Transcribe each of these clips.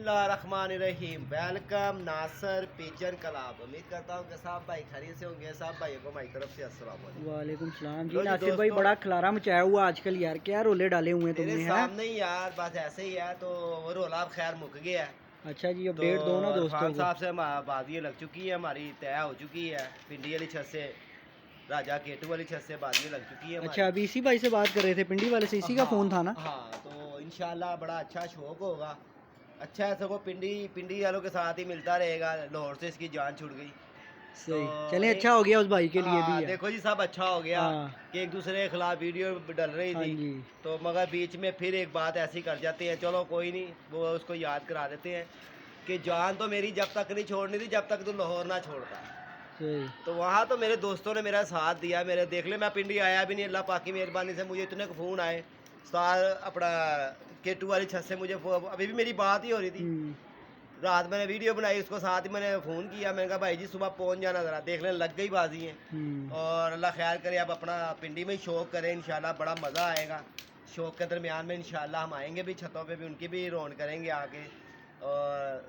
बिस्मिल्लाहिर्रहमानिर्रहीम। वेलकम नासर pigeon club. उम्मीद करता हूँ कि सब भाई खरीद से होंगे। सब भाइयों को हमारी तरफ से अस्सलाम वालेकुम। वालेकुम सलाम लो जी। जी नासिर भाई बड़ा खलारा मचाया हुआ आजकल यार, क्या रोले डाले हुए हैं तेरे तुमने? है सामने ही यार, बस ऐसे ही है। तो वो रोला अब खैर मुक गया है। अच्छा जी, तो अपडेट दो ना दोस्तों इरफान को। साहब से बाजी लग चुकी है, हमारी तय हो चुकी है। पिंडी वाली छत से राजा केटू वाली छत से बाजी लग चुकी है अच्छा, हमारी। अभी इसी भाई से बात कर रहे थे, पिंडी वाले से, इसी का फ़ोन था हाँ ना? हाँ, तो इंशाल्लाह बड़ा अच्छा शौक होगा। अच्छा है, सगो पिंडी पिंडी वालों के साथ ही मिलता रहेगा। लाहौर से इसकी जान छुट गई। तो सही, चलें, एक अच्छा हो गया उस भाई के लिए भी हाँ है। देखो जी, सब अच्छा हो गया हाँ कि एक दूसरे के खिलाफ वीडियो डल रही हाँ थी। जी। तो मगर बीच में फिर एक बात ऐसी कर जाते हैं, चलो कोई नहीं, वो उसको याद करा देते हैं कि जान तो मेरी जब तक नहीं छोड़नी थी जब तक तू लाहौर ना छोड़ता। सही। तो वहाँ तो मेरे दोस्तों ने मेरा साथ दिया। मेरे देख ले, मैं पिंडी आया भी नहीं, अल्लाह पाक की मेहरबानी से मुझे इतने फ़ोन आए। सार अपना केटू वाली छत से मुझे अभी भी मेरी बात ही हो रही थी। हम्म। रात मैंने वीडियो बनाई, उसको साथ ही मैंने फ़ोन किया। मैंने कहा भाई जी सुबह पहुंच जाना, ज़रा देखने लग गई बाजी है। हम्म। और अल्लाह खैर करे, अब अपना पिंडी में ही शौक करें इंशाल्लाह, बड़ा मज़ा आएगा। शौक के दरमियान में इंशाल्लाह हम आएंगे भी, छतों पे भी उनकी भी रौन करेंगे आके, और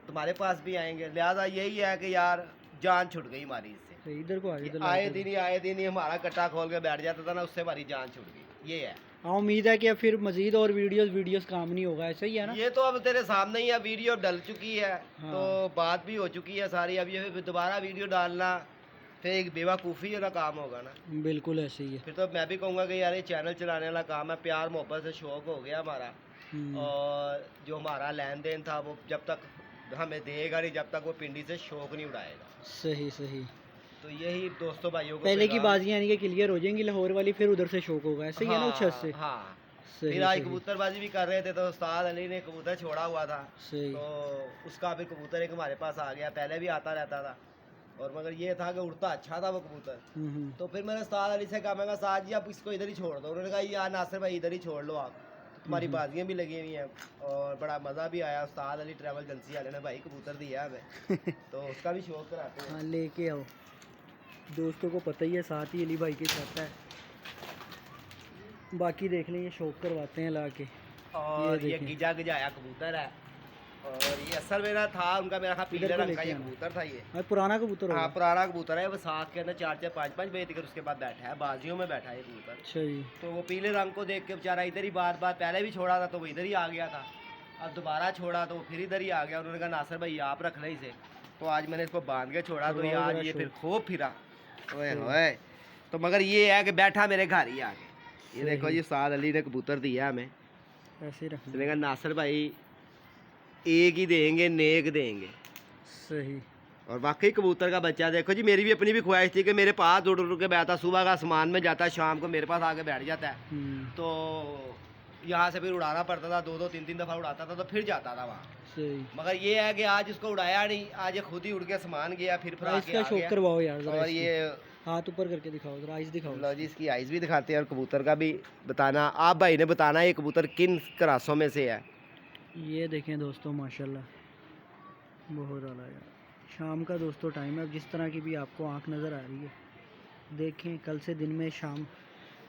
तुम्हारे पास भी आएंगे। लिहाजा यही है कि यार जान छुट गई हमारी इससे सही, इधर को आ, कि इधर आए दिन ही हमारा कट्टा खोल के बैठ जाता था ना, उससे हमारी जान छुट गई। ये है। हाँ, उम्मीद है कि अब फिर मजीद और वीडियोस काम नहीं होगा, ऐसा ही है ना? ये तो अब तेरे सामने ही है, वीडियो डल चुकी है। तो हाँ बात भी हो चुकी है सारी। अब ये फिर दोबारा वीडियो डालना फिर एक बेवकूफ़ी वाला काम होगा ना। बिल्कुल ऐसे ही है। फिर तो मैं भी कहूँगा कि यार ये चैनल चलाने वाला काम है, प्यार मोहब्बत से शौक हो गया हमारा। हम्म। और जो हमारा लेन देन था वो जब तक हमें देगा नहीं, जब तक वो पिंडी से शौक नहीं उड़ाएगा। सही सही। तो यही दोस्तों भाइयों को पहले की पैगाम। बाजियाँ यानी कि क्लियर हो जाएंगी लाहौर वाली, फिर उधर से शौक होगा, ऐसे ही है ना उस छत हाँ से? हाँ। फिर सही आज सही। कबूतरबाजी भी कर रहे थे, तो उस्ताद अली ने कबूतर छोड़ा हुआ था। सही। तो उसका भी कबूतर एक हमारे पास आ गया, पहले भी आता रहता था। और मगर ये था कि उड़ता अच्छा था वो कबूतर। तो फिर मैंने उस्ताद अली से कहा, मैं कहा उस्ताद जी आप इसको इधर ही छोड़ दो। उन्होंने कहा यार नासिर भाई इधर ही छोड़ लो आप, तो तुम्हारी बाजियाँ भी लगी हुई हैं और बड़ा मज़ा भी आया। उस्ताद अली ट्रैवल एजेंसी वाले ने भाई कबूतर दिया हमें, तो उसका भी शौक कराते हैं। हाँ, लेके आओ, दोस्तों को पता ही है, साथ ही अली भाई के साथ है। बाकी देख लें, ये शौक करवाते हैं ला के। और ये देखें। गिजा गिजाया कबूतर है। और ये असल में ना था उनका, मेरा पीले इधर को रंग का लेके ये आना। कबूतर था ये। और पुराना कबूतर हाँ होगा। पुराना कबूतर है, वो साथ के अंदर 4 4 5 5 बजे तक उसके बाद बैठा है, बाजियों में बैठा है ये कबूतर। अच्छा जी। तो वो पीले रंग को देख के बेचारा इधर ही बार बार, पहले भी छोड़ा था तो वो इधर ही आ गया था। अब दोबारा छोड़ा तो वो फिर इधर ही आ गया। उन्होंने कहा नासिर भाई आप रख लें इसे। तो आज मैंने इसको बांध के छोड़ा, तो करवाओ यार जरा ये फिर शौक। खूब फिरा। ओए सही। होए। तो मगर ये है कि बैठा मेरे घर ही आके। ये सही। देखो जी साद अली ने कबूतर दिया हमें। ऐसे ही रखना। उसने कहा नासिर भाई एक ही देंगे, नेक देंगे। सही। और वाकई कबूतर का बच्चा देखो जी, मेरी भी अपनी भी ख्वाहिश थी कि मेरे पास उड़ उड़ के बैठा, सुबह का आसमान में जाता है, शाम को मेरे पास आके बैठ जाता है। तो यहाँ से फिर उड़ाना पड़ता था, 2 2 3 3 दफ़ा उड़ाता था तो फिर जाता था वहाँ। सही। मगर ये है कि आज इसको उड़ाया नहीं, आज ये खुद ही उड़ के आसमान गया, फिर हाँ, आके इसका आ शौक गया। करवाओ यार जरा और इसकी। ये हाथ ऊपर करके दिखाओ जरा, आइस दिखाओ लो जी, इसकी। इसकी आइज़ भी दिखाते हैं और कबूतर का भी बताना। आप भाई ने बताना ये कबूतर किन क्रासों में से है। ये देखें दोस्तों, माशाल्लाह बहुत आला यार। शाम का दोस्तों टाइम है, अब जिस तरह की भी आपको आंख नज़र आ रही है, देखें कल से दिन में शाम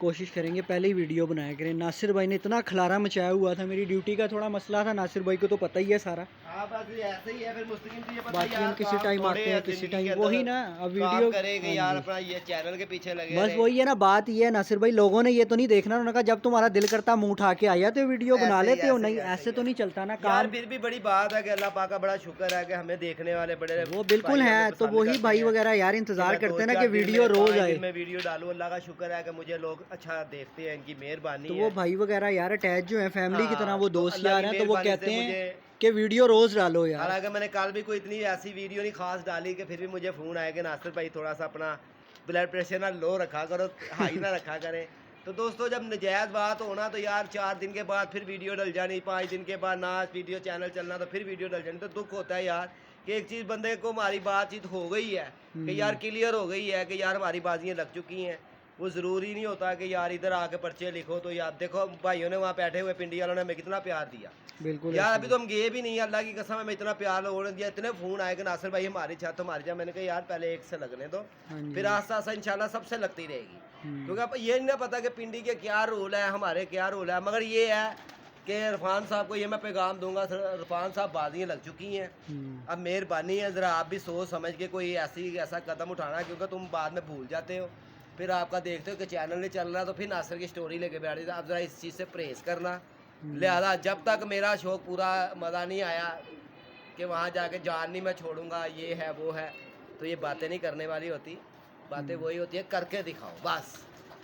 कोशिश करेंगे पहले ही वीडियो बनाया करें। नासिर भाई ने इतना खलारा मचाया हुआ था, मेरी ड्यूटी का थोड़ा मसला था, नासिर भाई को तो पता ही है सारा। हाँ बस ऐसे ही है, फिर मुस्तकिल तो ये पता बाकी यार, हम किसी काम टाइम थोड़े आते हैं हैं, किसी जिंदगी टाइम के वही अंदर, ना, अब काम वीडियो। करेंगे यार, अपना ये चैनल के पीछे लगे बस रहे। वही है ना, बात ये है नासिर भाई, लोगों ने ये तो नहीं देखना, उन्होंने कहा जब तुम्हारा दिल करता मुंह उठा के आया तो वीडियो बना लेते हो, नहीं ऐसे तो नहीं चलता ना यार। काम। फिर भी बड़ी बात है कि अल्लाह पाक का बड़ा शुक्र है कि हमें देखने वाले बड़े वो बिल्कुल भाई हमें है, तो पसंद वही करते भाई हैं वगैरह यार कि इंतजार मैं करते हैं ना 2 4 कि दिन वीडियो में, रोज 5 आए। दिन में वीडियो डालूं। अल्लाह का शुक्र है कि मुझे लोग अच्छा देखते हैं, इनकी मेहरबानी तो है। वो भाई वगैरह यार अटैच जो है फैमिली की तरह, हाँ वो तो दोस्त अल्लाह यार की हैं, तो वो मेहरबानी कहते से हैं मुझे, कि वीडियो रोज डालो यार। हालांकि मैंने कल भी कोई इतनी ऐसी वीडियो नहीं खास डाली कि फिर भी मुझे फ़ोन आया कि नासिर भाई थोड़ा सा अपना ब्लड प्रेशर ना लो रखा करो, हाई ना रखा करें। तो दोस्तों जब नजायज़ बात होना तो यार 4 दिन के बाद फिर वीडियो डल जानी, 5 दिन के बाद ना वीडियो चैनल चलना तो फिर वीडियो डल जानी। तो दुख होता है यार कि एक चीज़ बंदे को हमारी बातचीत हो गई है कि यार क्लियर हो गई है कि यार हमारी बाजियाँ लग चुकी हैं। वो ज़रूरी नहीं होता कि यार इधर आके पर्चे लिखो। तो यार देखो भाइयों ने वहाँ बैठे हुए पिंडी वालों ने हमें कितना प्यार दिया बिल्कुल यार। ऐसे अभी ही। तो हम गए भी नहीं, अल्लाह की कसम हमें इतना प्यार लोगों ने दिया, इतने फ़ोन आए कि नासिर भाई हमारी छत हमारी छत। मैंने कहा यार पहले एक से लगने दो, हाँ जी। फिर आस्ता आस्ता इंशाल्लाह सबसे लगती रहेगी। हम्म। क्योंकि अब ये नहीं ना पता कि पिंडी के क्या रोल है, हमारे क्या रोल है। मगर ये है कि इरफान साहब को ये मैं पैगाम दूंगा, इरफान साहब बाजियाँ लग चुकी हैं, अब मेहरबानी है ज़रा आप भी सोच समझ के कोई ऐसा कदम उठाना, क्योंकि तुम बाद में भूल जाते हो, फिर आपका देखते हो कि चैनल नहीं चल रहा तो फिर नासिर की स्टोरी लेके बैठ जाते। अब ज़रा इस चीज़ से परहेज़ करना। लिहाजा जब तक मेरा शौक़ पूरा मज़ा नहीं आया कि वहाँ जाके जान नहीं मैं छोड़ूंगा, ये है वो है, तो ये बातें नहीं करने वाली होती। बातें वही होती है करके दिखाओ बस।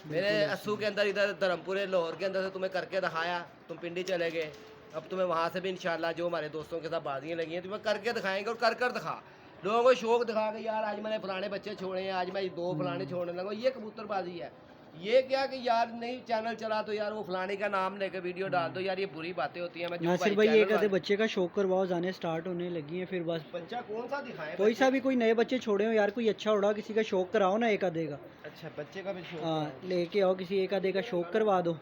मेरे अस्सू के अंदर इधर धर्मपुरे लाहौर के अंदर से तुम्हें करके दिखाया, तुम पिंडी चले गए, अब तुम्हें वहाँ से भी इंशाल्लाह जो हमारे दोस्तों के साथ बाजियाँ लगी हैं तुम्हें करके दिखाएंगे, और कर दिखा लोगों को शौक दिखा के यार आज मैंने फलाने बच्चे छोड़े हैं, आज मैं 2 फलाने छोड़ने लगा, ये कबूतरबाजी है। ये क्या कि यार नहीं चैनल चला तो यार वो फलाने का नाम लेकर वीडियो डाल दो, यार ये बुरी बातें होती हैं। मैं जो नासिर भाई एक आधे बच्चे का शौक करवाओ, जाने स्टार्ट होने लगी है, फिर बस बच्चा कौन सा दिखाएं, कोई सा भी कोई नए बच्चे छोड़े हो यार, कोई अच्छा उड़ा किसी का शौक कराओ ना, एक आधे का। अच्छा बच्चे का भी शौक, हाँ लेके आओ किसी एक आधे का शौक करवा दो।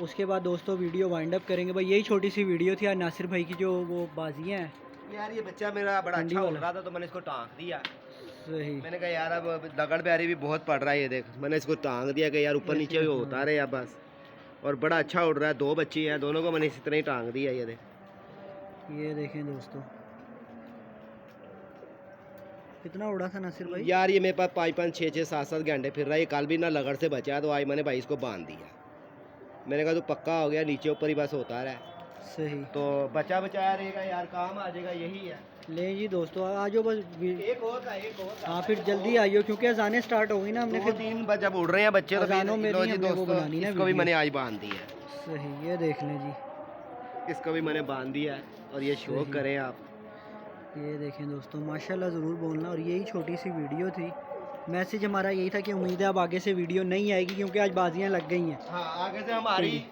उसके बाद दोस्तों वीडियो वाइंड अप करेंगे। भाई यही छोटी सी वीडियो थी आज नासिर भाई की, जो वो बाजियाँ हैं। यार ये बच्चा मेरा बड़ा अच्छा उड़ रहा था तो मैंने इसको टांग दिया। सही, मैंने कहा यार अब दगड़ प्यारी भी बहुत पड़ रहा है, ये देख मैंने इसको टांग दिया कि यार ऊपर नीचे होता रहे अब बस, और बड़ा अच्छा उड़ रहा है। 2 बच्ची हैं, दोनों को मैंने इसी तरह ही टांग दिया। ये देख, ये देखें दोस्तों कितना उड़ा था नासिर भाई। यार ये मेरे पास 5-5, 6-6, 7-7 घंटे फिर रहा है, ये कल भी ना लगड़ से बचा, तो आज मैंने भाई इसको बांध दिया। मैंने कहा तू पक्का हो गया, नीचे ऊपर ही बस होता रहा। सही, तो बचा बचाया रहेगा यार, काम आ जाएगा, यही है। ले जी दोस्तों आ जाओ बस। एक और था। हाँ फिर जल्दी आइयो क्योंकि अजानें स्टार्ट हो गई ना, हमने फिर 2-3 जब उड़ रहे हैं बच्चे तो अजानों में लो नहीं जी हमने वो दोस्तों, बनानी ना इसको भी वीडियो। मैंने आज बांध दिया है, सही, ये देख लें जी, इसको भी मैंने बांध दिया है, और ये शौक सही। करें आप। ये देखें दोस्तों माशाल्लाह ज़रूर बोलना। और यही छोटी सी वीडियो थी, मैसेज हमारा यही था कि उम्मीद है अब आगे से वीडियो नहीं आएगी क्योंकि आज बाजियाँ लग गई हैं। हाँ आगे से हमारी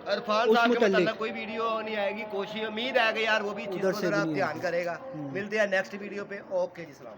इरफान उस साहब के मुतल्लिक मतलब कोई वीडियो नहीं आएगी, कोशिश उम्मीद है कि यार वो भी चीज़ उधर को से जरा भी नहीं ध्यान आएगी। करेगा। मिलते हैं नेक्स्ट वीडियो पे। ओके जी, सलाम।